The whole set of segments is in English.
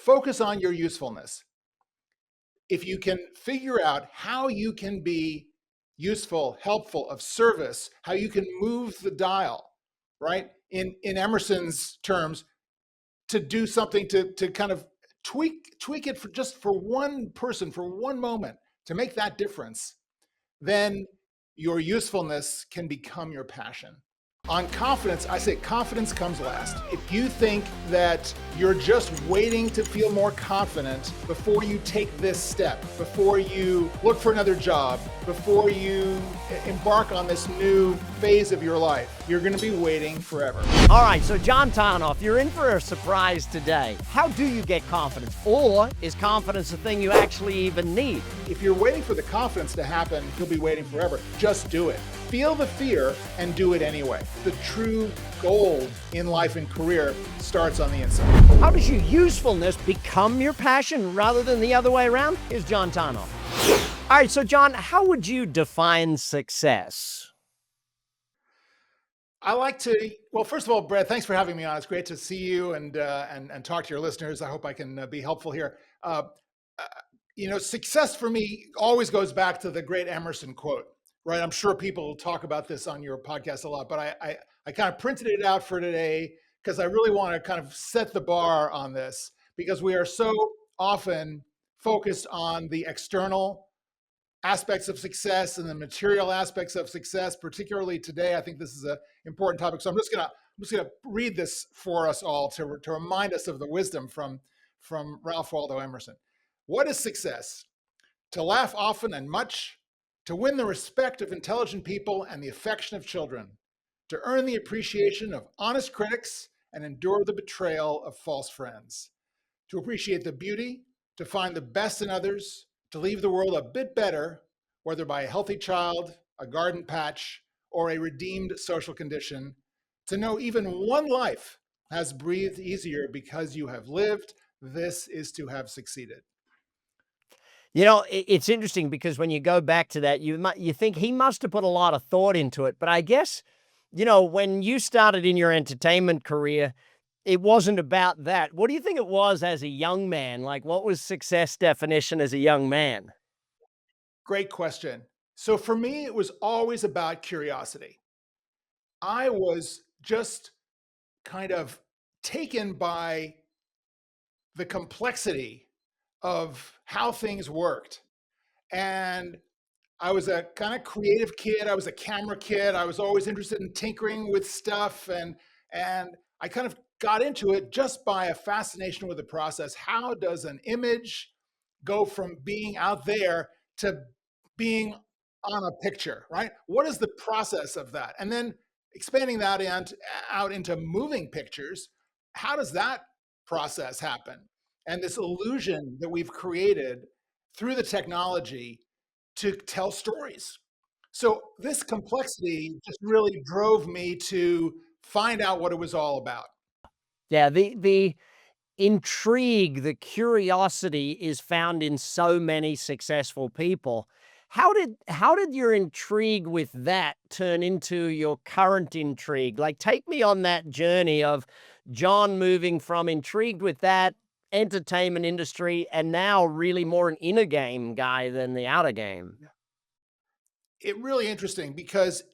focus on your usefulness. If you can figure out how you can be useful, helpful, of service, how you can move the dial, right? In Emerson's terms, to do something to kind of tweak it for one person, for one moment, to make that difference, then your usefulness can become your passion. On confidence, I say confidence comes last. If you think that you're just waiting to feel more confident before you take this step, before you look for another job, before you embark on this new phase of your life, you're going to be waiting forever. All right, so John Tarnoff, you're in for a surprise today. How do you get confidence? Or is confidence a thing you actually even need? If you're waiting for the confidence to happen, you'll be waiting forever. Just do it. Feel the fear and do it anyway. The true gold in life and career starts on the inside. How does your usefulness become your passion rather than the other way around? Here's John Tarnoff. All right, so John, how would you define success? I like to, well, first of all, Brad, thanks for having me on. It's great to see you and talk to your listeners. I hope I can be helpful here. Success for me always goes back to the great Emerson quote, right? I'm sure people will talk about this on your podcast a lot, but I kind of printed it out for today because I really want to kind of set the bar on this, because we are so often focused on the external aspects of success and the material aspects of success, particularly today. I think this is an important topic. So I'm just gonna read this for us all to remind us of the wisdom from Ralph Waldo Emerson. What is success? To laugh often and much, to win the respect of intelligent people and the affection of children, to earn the appreciation of honest critics and endure the betrayal of false friends, to appreciate the beauty, to find the best in others, to leave the world a bit better, whether by a healthy child, a garden patch, or a redeemed social condition, to know even one life has breathed easier because you have lived. This is to have succeeded. You know, it's interesting because when you go back to that, you think he must have put a lot of thought into it. But I guess, when you started in your entertainment career, it wasn't about that. What do you think it was as a young man? Like, what was success definition as a young man? Great question. So for me, it was always about curiosity. I was just kind of taken by the complexity of how things worked. And I was a kind of creative kid. I was a camera kid. I was always interested in tinkering with stuff. And I kind of got into it just by a fascination with the process. How does an image go from being out there to being on a picture, right? What is the process of that? And then expanding that out into moving pictures, how does that process happen? And this illusion that we've created through the technology to tell stories. So this complexity just really drove me to find out what it was all about. Yeah, the intrigue, the curiosity is found in so many successful people. How did your intrigue with that turn into your current intrigue? Like, take me on that journey of John moving from intrigued with that entertainment industry and now really more an inner game guy than the outer game. It really interesting because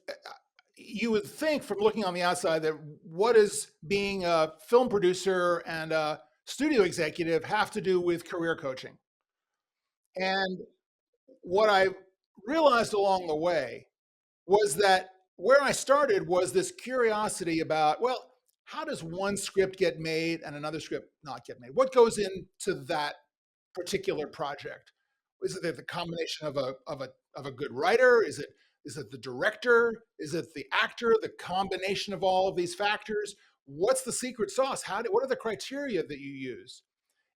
you would think from looking on the outside that what does being a film producer and a studio executive have to do with career coaching? And what I realized along the way was that where I started was this curiosity about, well, how does one script get made and another script not get made? What goes into that particular project? Is it the combination of a good writer? Is it the director? Is it the actor? The combination of all of these factors? What's the secret sauce? What are the criteria that you use?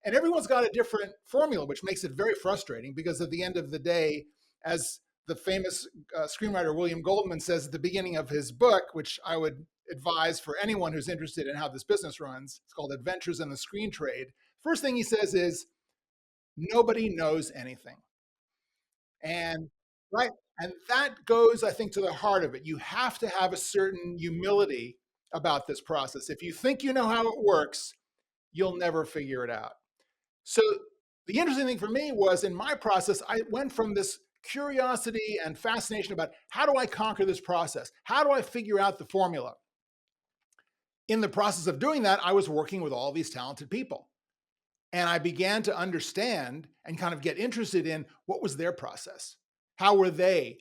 And everyone's got a different formula, which makes it very frustrating because at the end of the day, as the famous screenwriter William Goldman says at the beginning of his book, which I would advise for anyone who's interested in how this business runs, it's called Adventures in the Screen Trade. First thing he says is, nobody knows anything. And right, and that goes, I think, to the heart of it. You have to have a certain humility about this process. If you think you know how it works, you'll never figure it out. So the interesting thing for me was in my process, I went from this curiosity and fascination about how do I conquer this process? How do I figure out the formula? In the process of doing that, I was working with all these talented people. And I began to understand and kind of get interested in what was their process? How were they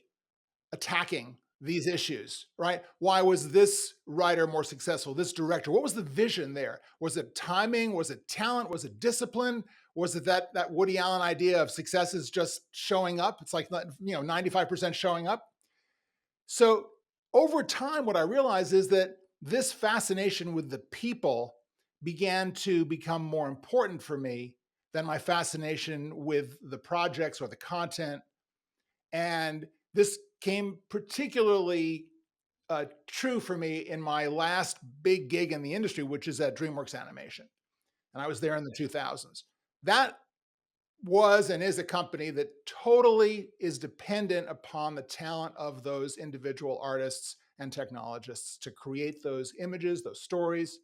attacking these issues, right? Why was this writer more successful? This director, what was the vision there? Was it timing? Was it talent? Was it discipline? Was it that Woody Allen idea of success is just showing up? It's like 95% showing up. So over time, what I realized is that this fascination with the people began to become more important for me than my fascination with the projects or the content. And this came particularly true for me in my last big gig in the industry, which is at DreamWorks Animation. And I was there in the 2000s. That was and is a company that totally is dependent upon the talent of those individual artists and technologists to create those images, those stories.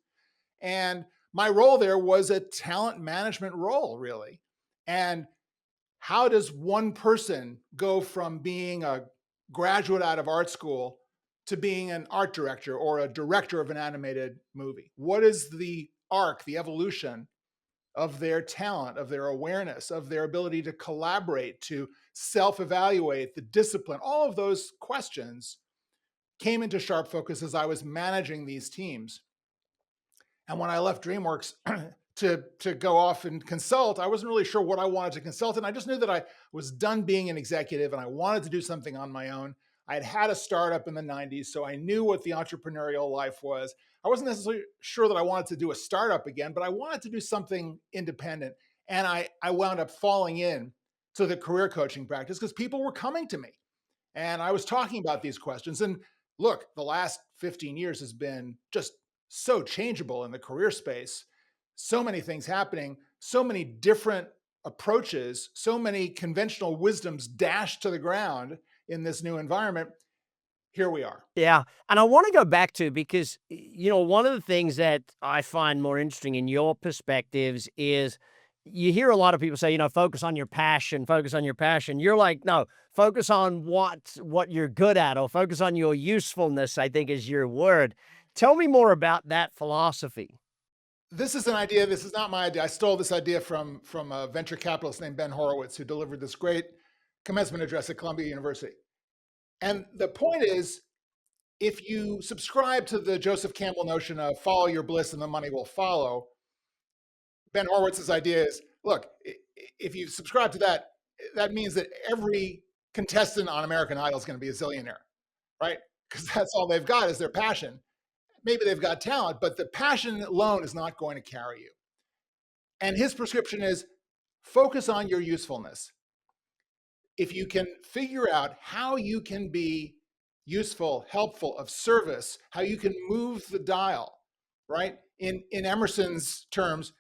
And my role there was a talent management role, really. And how does one person go from being a graduate out of art school to being an art director or a director of an animated movie? What is the arc, the evolution of their talent, of their awareness, of their ability to collaborate, to self evaluate, the discipline? All of those questions came into sharp focus as I was managing these teams. And when I left DreamWorks to go off and consult, I wasn't really sure what I wanted to consult. And I just knew that I was done being an executive and I wanted to do something on my own. I had had a startup in the 90s, so I knew what the entrepreneurial life was. I wasn't necessarily sure that I wanted to do a startup again, but I wanted to do something independent. And I wound up falling in to the career coaching practice because people were coming to me and I was talking about these questions. And look, the last 15 years has been just so changeable in the career space. So many things happening, so many different approaches, so many conventional wisdoms dashed to the ground in this new environment. Here we are. Yeah, and I wanna go back to because, one of the things that I find more interesting in your perspectives is you hear a lot of people say, "Focus on your passion, focus on your passion." You're like, "No, focus on what you're good at, or focus on your usefulness," I think is your word. Tell me more about that philosophy. This is an idea. This is not my idea. I stole this idea from a venture capitalist named Ben Horowitz, who delivered this great commencement address at Columbia University. And the point is, if you subscribe to the Joseph Campbell notion of follow your bliss and the money will follow, Ben Horowitz's idea is, look, if you subscribe to that, that means that every contestant on American Idol is going to be a zillionaire, right? Because that's all they've got is their passion. Maybe they've got talent, but the passion alone is not going to carry you. And his prescription is focus on your usefulness. If you can figure out how you can be useful, helpful, of service, how you can move the dial, right? In Emerson's terms,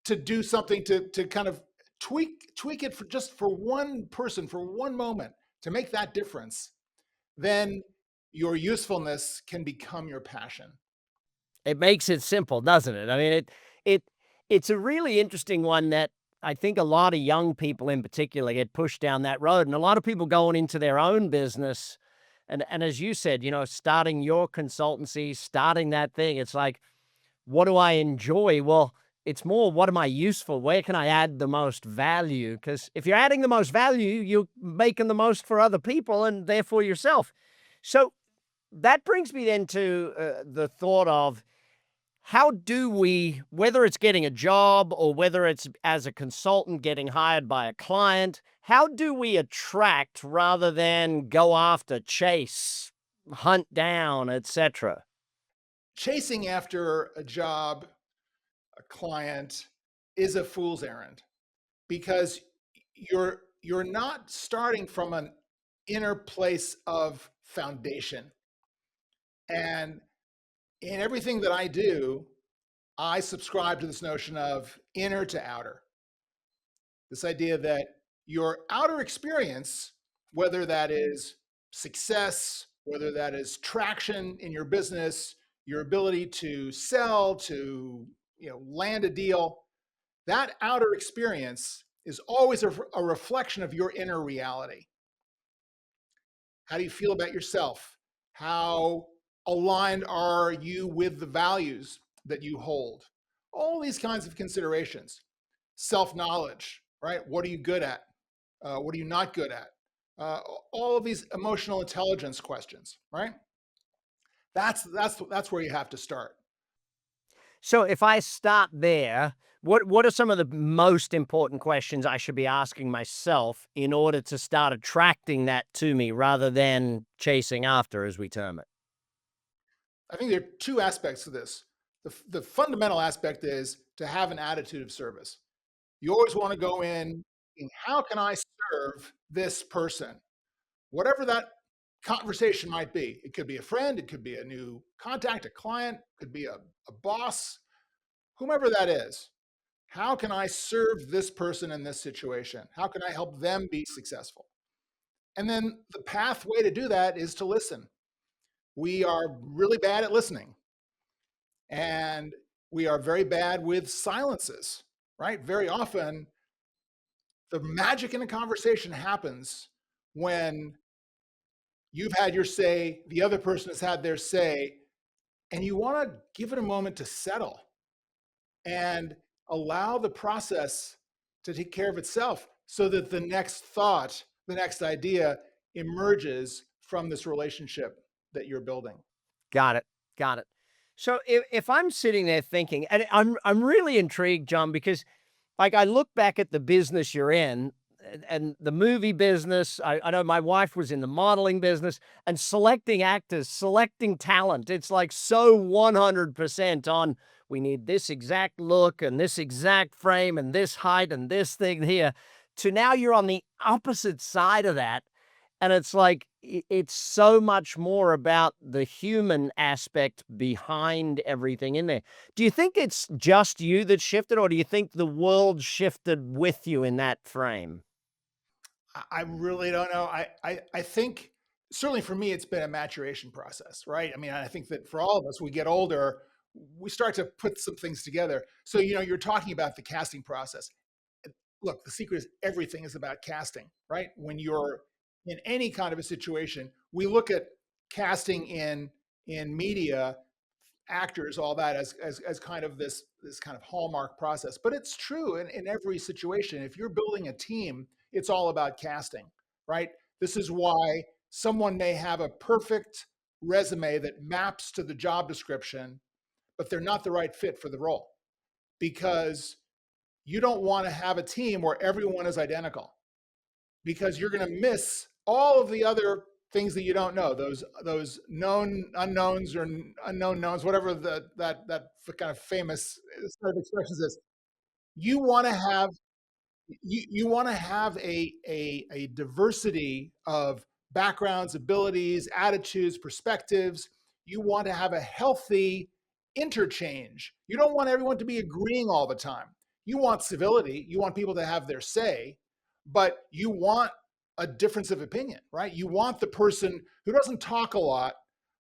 to do something to kind of tweak it for just for one person for one moment to make that difference, then your usefulness can become your passion. It makes it simple, doesn't it? I mean, it it's a really interesting one that I think a lot of young people in particular get pushed down that road, and a lot of people going into their own business, and as you said, starting your consultancy, starting that thing, it's like, what do I enjoy? Well, it's more, what am I useful? Where can I add the most value? Because if you're adding the most value, you're making the most for other people and therefore yourself. So that brings me then to the thought of how do we, whether it's getting a job or whether it's as a consultant getting hired by a client, how do we attract rather than go after, chase, hunt down, etc.? Chasing after a job, a client, is a fool's errand because you're not starting from an inner place of foundation. And in everything that I do, I subscribe to this notion of inner to outer. This idea that your outer experience, whether that is success, whether that is traction in your business, your ability to sell, to land a deal, That outer experience is always a reflection of your inner reality. How do you feel about yourself? How aligned are you with the values that you hold? All these kinds of considerations. Self-knowledge, right? What are you good at? What are you not good at? Uh, all of these emotional intelligence questions, right? That's where you have to start. So if I start there, what are some of the most important questions I should be asking myself in order to start attracting that to me rather than chasing after, as we term it? I think there are two aspects to this. The fundamental aspect is to have an attitude of service. You always want to go in thinking, how can I serve this person? Whatever that conversation might be. It could be a friend, it could be a new contact, a client, it could be a boss, whomever that is. How can I serve this person in this situation? How can I help them be successful? And then the pathway to do that is to listen. We are really bad at listening, and we are very bad with silences, right? Very often, the magic in a conversation happens when you've had your say, the other person has had their say, and you want to give it a moment to settle and allow the process to take care of itself so that the next thought, the next idea emerges from this relationship that you're building. Got it. Got it. So if I'm sitting there thinking, and I'm really intrigued, John, because like I look back at the business you're in and the movie business. I know my wife was in the modeling business and selecting actors, selecting talent. It's like so 100% on we need this exact look and this exact frame and this height and this thing here. To now you're on the opposite side of that. And it's like, it's so much more about the human aspect behind everything in there. Do you think it's just you that shifted, or do you think the world shifted with you in that frame? I really don't know. I think certainly for me, it's been a maturation process, right? I mean, I think that for all of us, we get older, we start to put some things together. So, you're talking about the casting process. Look, the secret is everything is about casting, right? When you're in any kind of a situation, we look at casting in media, actors, all that as kind of this kind of hallmark process. But it's true in every situation. If you're building a team, it's all about casting, right? This is why someone may have a perfect resume that maps to the job description, but they're not the right fit for the role because you don't want to have a team where everyone is identical because you're going to miss all of the other things that you don't know, those known unknowns or unknown knowns, whatever that kind of famous set of expressions is. You want to have you want to have a diversity of backgrounds, abilities, attitudes, perspectives. You want to have a healthy interchange. You don't want everyone to be agreeing all the time. You want civility. You want people to have their say, but you want a difference of opinion, right? You want the person who doesn't talk a lot,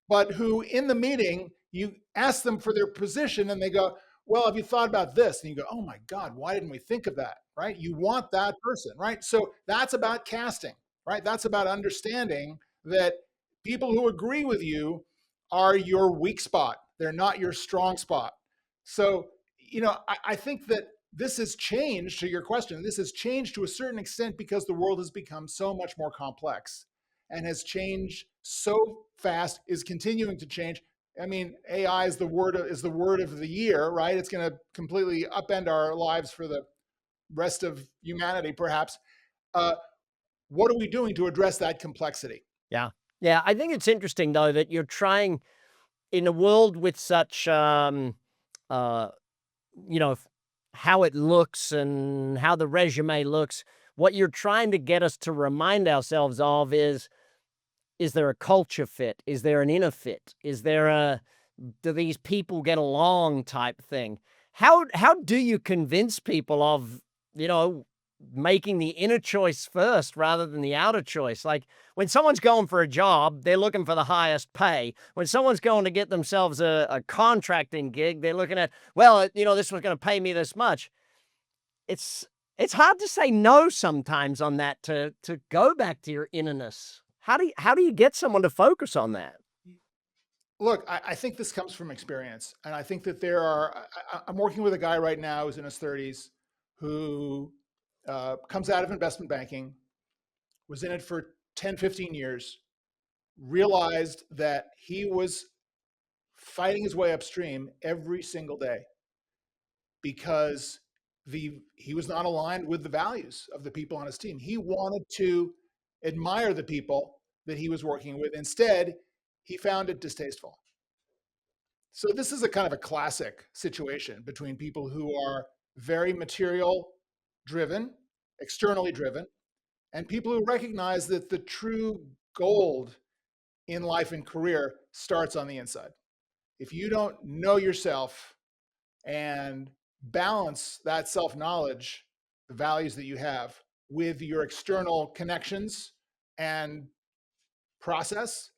but who in the meeting, you ask them for their position and they go, well, have you thought about this? And you go, oh my God, why didn't we think of that? Right? You want that person, right? So that's about casting, right? That's about understanding that people who agree with you are your weak spot. They're not your strong spot. So, I think that this has changed to your question. This has changed to a certain extent because the world has become so much more complex and has changed so fast, is continuing to change. I mean, AI is the word of the year, right? It's going to completely upend our lives for the rest of humanity, perhaps. Uh, what are we doing to address that complexity? Yeah. Yeah. I think it's interesting, though, that you're trying in a world with such, uh, you know, how it looks and how the resume looks, what you're trying to get us to remind ourselves of is there a culture fit? Is there an inner fit? Is there a do these people get along type thing? How do you convince people of, you know, making the inner choice first rather than the outer choice? Like when someone's going for a job, they're looking for the highest pay. When someone's going to get themselves a contracting gig, they're looking at, well, this was going to pay me this much. it's it's hard to say no sometimes on that, to go back to your innerness. How do you get someone to focus on that? Look, I think this comes from experience, and I think that there are. I'm working with a guy right now who's in his 30s, who comes out of investment banking, was in it for 10, 15 years, realized that he was fighting his way upstream every single day because he was not aligned with the values of the people on his team. He wanted to admire the people that he was working with. Instead, he found it distasteful. So this is a kind of a classic situation between people who are very material driven, externally driven, and people who recognize that the true gold in life and career starts on the inside. If you don't know yourself and balance that self-knowledge, the values that you have, with your external connections and process,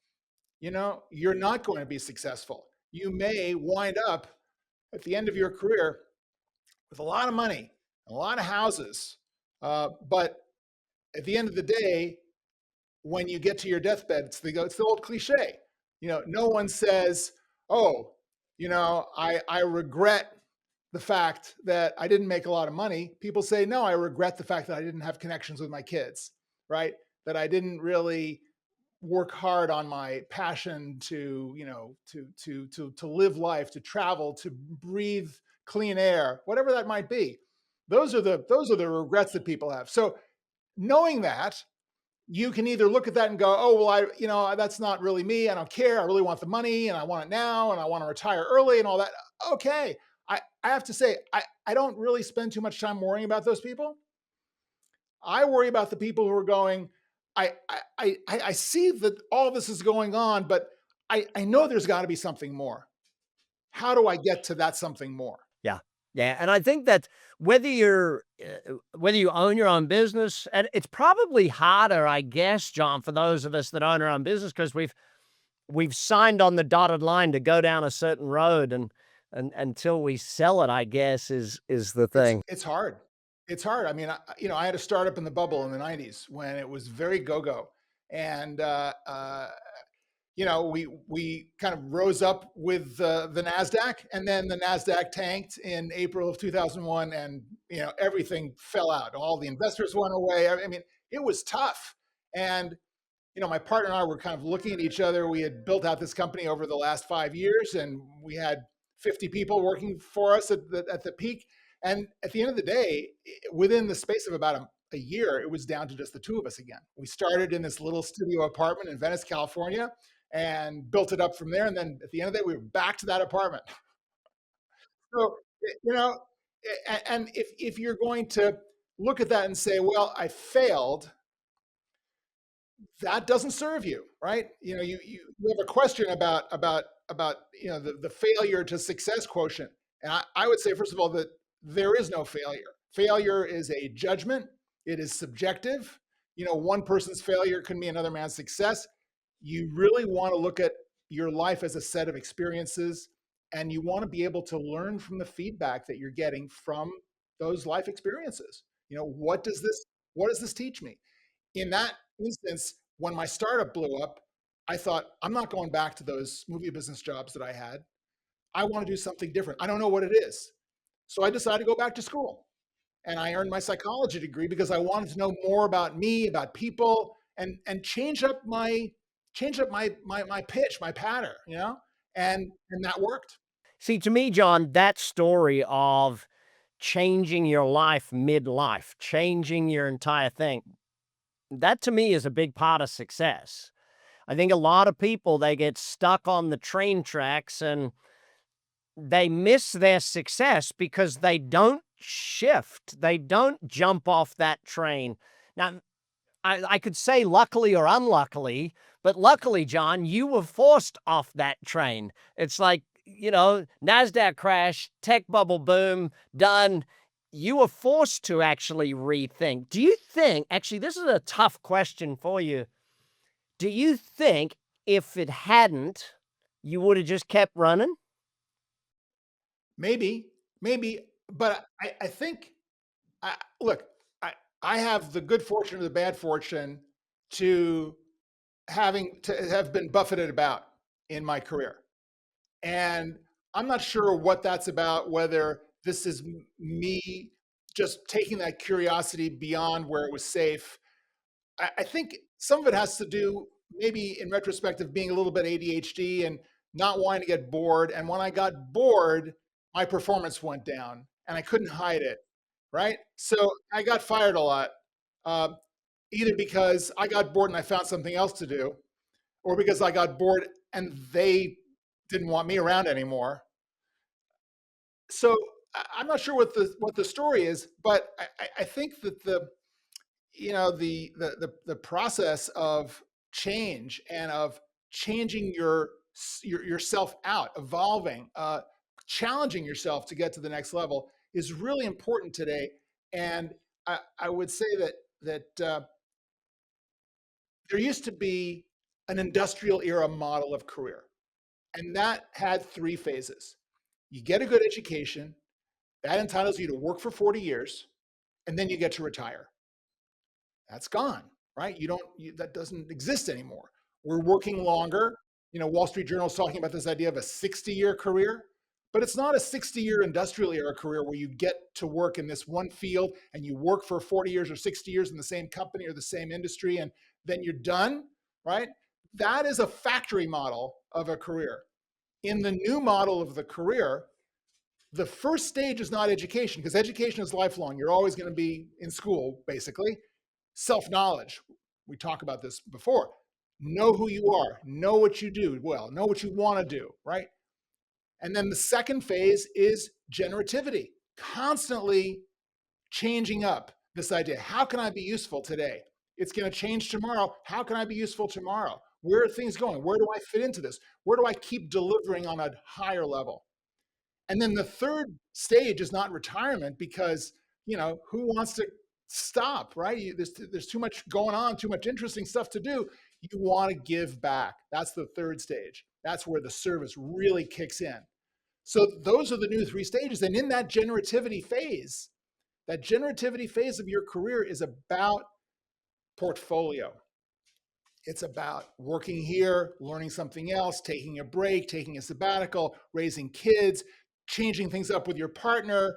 you're not going to be successful. You may wind up at the end of your career with a lot of money, a lot of houses, but at the end of the day, when you get to your deathbed, it's the old cliche. No one says, "Oh, I regret the fact that I didn't make a lot of money." People say, "No, I regret the fact that I didn't have connections with my kids, right? That I didn't really work hard on my passion to, to live life, to travel, to breathe clean air, whatever that might be." Those are the regrets that people have. So knowing that, you can either look at that and go, "Oh, well, that's not really me. I don't care. I really want the money and I want it now and I want to retire early and all that." Okay. I have to say, I don't really spend too much time worrying about those people. I worry about the people who are going, I see that all this is going on, but I know there's got to be something more. How do I get to that something more? Yeah. Yeah, and I think that whether you own your own business, and it's probably harder, I guess, John, for those of us that own our own business, because we've signed on the dotted line to go down a certain road, and until we sell it, I guess, is the It's thing. it's hard. It's hard. I mean, I had a startup in the bubble in the 90s when it was very go-go. And we kind of rose up with the Nasdaq, and then the Nasdaq tanked in April of 2001, and everything fell out. All the investors went away. I mean, it was tough. And my partner and I were kind of looking at each other. We had built out this company over the last 5 years, and we had 50 people working for us at the peak. And at the end of the day, within the space of about a year, it was down to just the two of us again. We started in this little studio apartment in Venice, California, and built it up from there. And then at the end of the day, we were back to that apartment. So, and if you're going to look at that and say, "Well, I failed," that doesn't serve you, right? You have a question about the failure to success quotient. And I would say, first of all, that there is no failure. Failure is a judgment. It is subjective. One person's failure can be another man's success. You really want to look at your life as a set of experiences, and you want to be able to learn from the feedback that you're getting from those life experiences. What does this teach me? In that instance, when my startup blew up, I thought, I'm not going back to those movie business jobs that I had. I want to do something different. I don't know what it is. So I decided to go back to school, and I earned my psychology degree because I wanted to know more about me, about people, and change up my pitch, my patter, and that worked. See, to me, John, that story of changing your life midlife, changing your entire thing, that to me is a big part of success. I think a lot of people, they get stuck on the train tracks and they miss their success because they don't shift. They don't jump off that train. Now, I could say luckily or unluckily, but luckily, John, you were forced off that train. It's like, NASDAQ crash, tech bubble boom, done. You were forced to actually rethink. Do you think, actually, this is a tough question for you. Do you think if it hadn't, you would have just kept running? Maybe, maybe, but I think Look, I, I have the good fortune or the bad fortune to to have been buffeted about in my career. And I'm not sure what that's about, whether this is me just taking that curiosity beyond where it was safe. I think some of it has to do, maybe in retrospect, of being a little bit ADHD and not wanting to get bored. And when I got bored, my performance went down and I couldn't hide it. Right. So I got fired a lot, uh, either because I got bored and I found something else to do, or because I got bored and they didn't want me around anymore. So I'm not sure what the story is, but I think that the process of change and of changing yourself out, evolving, challenging yourself to get to the next level is really important today. And I would say that there used to be an industrial era model of career, and that had three phases. You get a good education, that entitles you to work for 40 years, and then you get to retire. That's gone, right? That doesn't exist anymore. We're working longer. Wall Street Journal is talking about this idea of a 60-year career, but it's not a 60-year industrial era career where you get to work in this one field and you work for 40 years or 60 years in the same company or the same industry and then you're done, right? That is a factory model of a career. In the new model of the career, the first stage is not education, because education is lifelong. You're always going to be in school, basically. Self-knowledge. We talked about this before. Know who you are, know what you do well, know what you want to do, right? And then the second phase is generativity, constantly changing up this idea. How can I be useful today? It's going to change tomorrow. How can I be useful tomorrow? Where are things going? Where do I fit into this? Where do I keep delivering on a higher level? And then the third stage is not retirement, because, who wants to stop, right? There's too much going on, too much interesting stuff to do. You want to give back. That's the third stage. That's where the service really kicks in. So those are the new three stages. And in that generativity phase of your career is about portfolio. It's about working here, learning something else, taking a break, taking a sabbatical, raising kids, changing things up with your partner,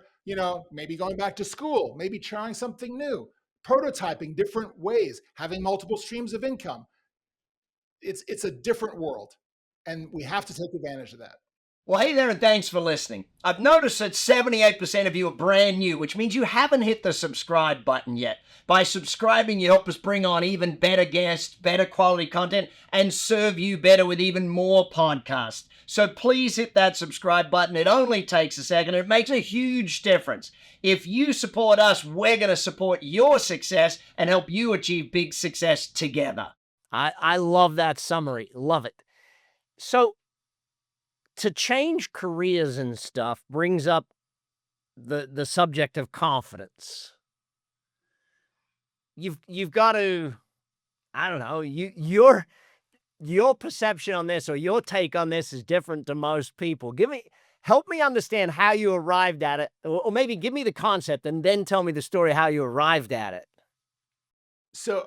maybe going back to school, maybe trying something new, prototyping different ways, having multiple streams of income. It's a different world, and we have to take advantage of that. Well, hey there, and thanks for listening. I've noticed that 78% of you are brand new, which means you haven't hit the subscribe button yet. By subscribing, you help us bring on even better guests, better quality content, and serve you better with even more podcasts. So please hit that subscribe button. It only takes a second. It makes a huge difference. If you support us, we're going to support your success and help you achieve big success together. I love that summary. Love it. So to change careers and stuff brings up the subject of confidence. You've got to, I don't know, your perception on this or your take on this is different to most people. Help me understand how you arrived at it, or maybe give me the concept and then tell me the story how you arrived at it. So,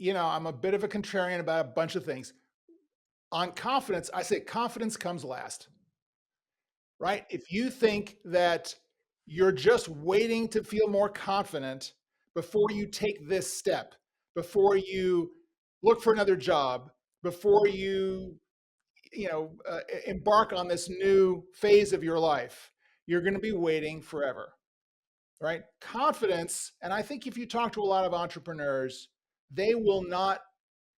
I'm a bit of a contrarian about a bunch of things. On confidence, I say confidence comes last, right? If you think that you're just waiting to feel more confident before you take this step, before you look for another job, before embark on this new phase of your life, you're going to be waiting forever, right? Confidence, and I think if you talk to a lot of entrepreneurs, they will not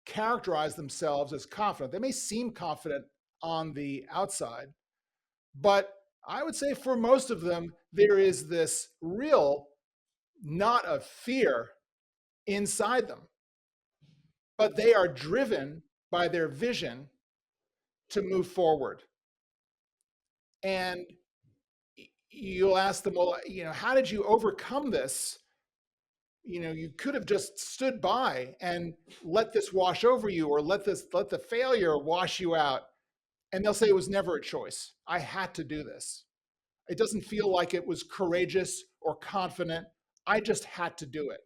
characterize themselves as confident. They may seem confident on the outside, but I would say for most of them, there is this real knot of fear inside them, but they are driven by their vision to move forward. And you'll ask them, well, how did you overcome this? You could have just stood by and let this wash over you, or let the failure wash you out. And they'll say it was never a choice. I had to do this. It doesn't feel like it was courageous or confident. I just had to do it.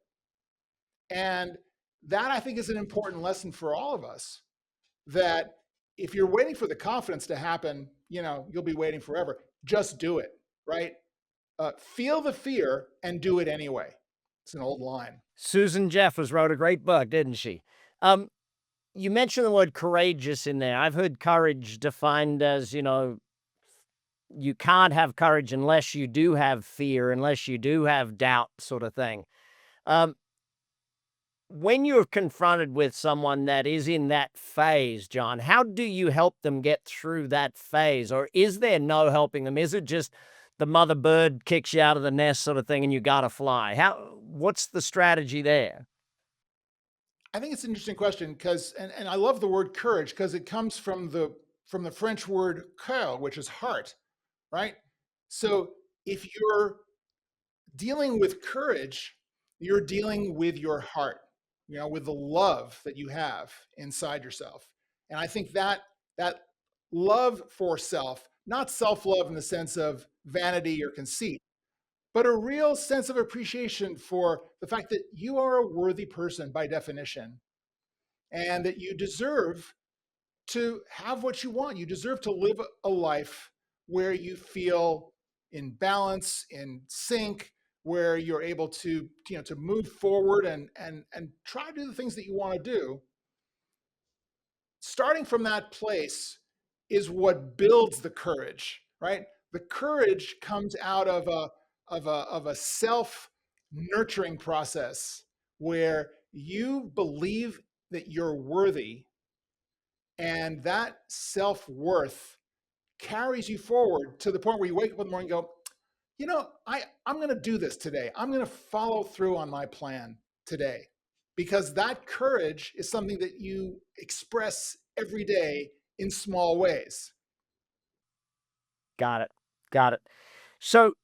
And that, I think, is an important lesson for all of us, that if you're waiting for the confidence to happen, you'll be waiting forever. Just do it, right? Feel the fear and do it anyway. It's an old line. Susan Jeffers wrote a great book, didn't she? You mentioned the word courageous in there. I've heard courage defined as, you can't have courage unless you do have fear, unless you do have doubt, sort of thing. When you're confronted with someone that is in that phase, John, how do you help them get through that phase? Or is there no helping them? Is it just the mother bird kicks you out of the nest sort of thing and you got to fly? What's the strategy there? I think it's an interesting question because, and I love the word courage because it comes from the French word cœur, which is heart, right? So if you're dealing with courage, you're dealing with your heart, with the love that you have inside yourself. And I think that love for self, not self-love in the sense of vanity or conceit, but a real sense of appreciation for the fact that you are a worthy person by definition, and that you deserve to have what you want. You deserve to live a life where you feel in balance, in sync, where you're able to, to move forward and try to do the things that you want to do. Starting from that place is what builds the courage, right? The courage comes out of a self-nurturing process where you believe that you're worthy, and that self-worth carries you forward to the point where you wake up in the morning and go, I'm going to do this today. I'm going to follow through on my plan today, because that courage is something that you express every day in small ways. Got it. So,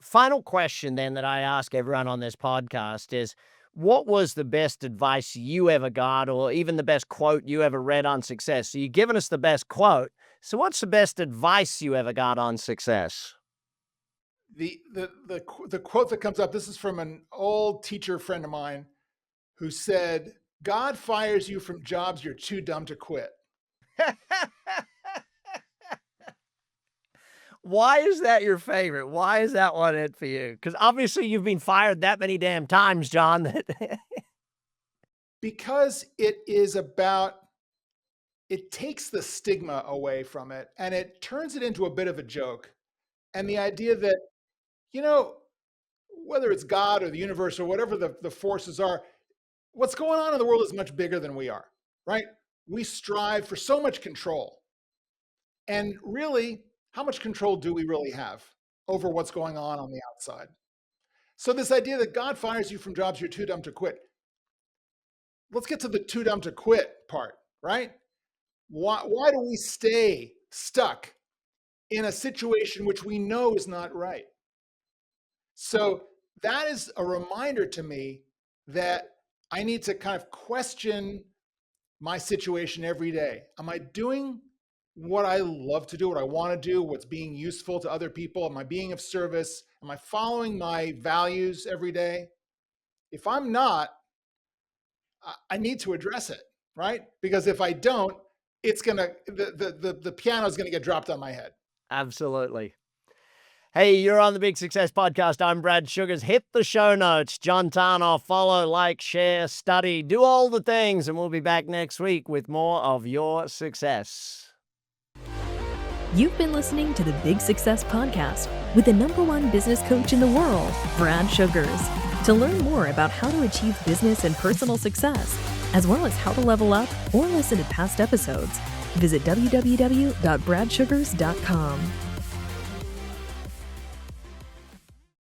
final question then that I ask everyone on this podcast is, what was the best advice you ever got, or even the best quote you ever read on success? So you've given us the best quote. So what's the best advice you ever got on success? The quote that comes up, this is from an old teacher friend of mine who said, "God fires you from jobs you're too dumb to quit." Why is that your favorite? Why is that one it for you? Because obviously you've been fired that many damn times, John. Because it takes the stigma away from it, and it turns it into a bit of a joke. And the idea that, whether it's God or the universe or whatever the forces are, what's going on in the world is much bigger than we are, right? We strive for so much control. And really, how much control do we really have over what's going on the outside? So this idea that God fires you from jobs you're too dumb to quit. Let's get to the too dumb to quit part, right? Why do we stay stuck in a situation which we know is not right? So that is a reminder to me that I need to kind of question my situation every day. Am I doing what I love to do, what I want to do, what's being useful to other people? Am I being of service? Am I following my values every day? If I'm not, I need to address it, right? Because if I don't, the piano is gonna get dropped on my head. Absolutely. Hey, you're on the Big Success Podcast. I'm Brad Sugars. Hit the show notes. John Tarnoff. Follow, like, share, study, do all the things, and we'll be back next week with more of your success. You've been listening to the Big Success Podcast with the #1 business coach in the world, Brad Sugars. To learn more about how to achieve business and personal success, as well as how to level up or listen to past episodes, visit www.bradsugars.com.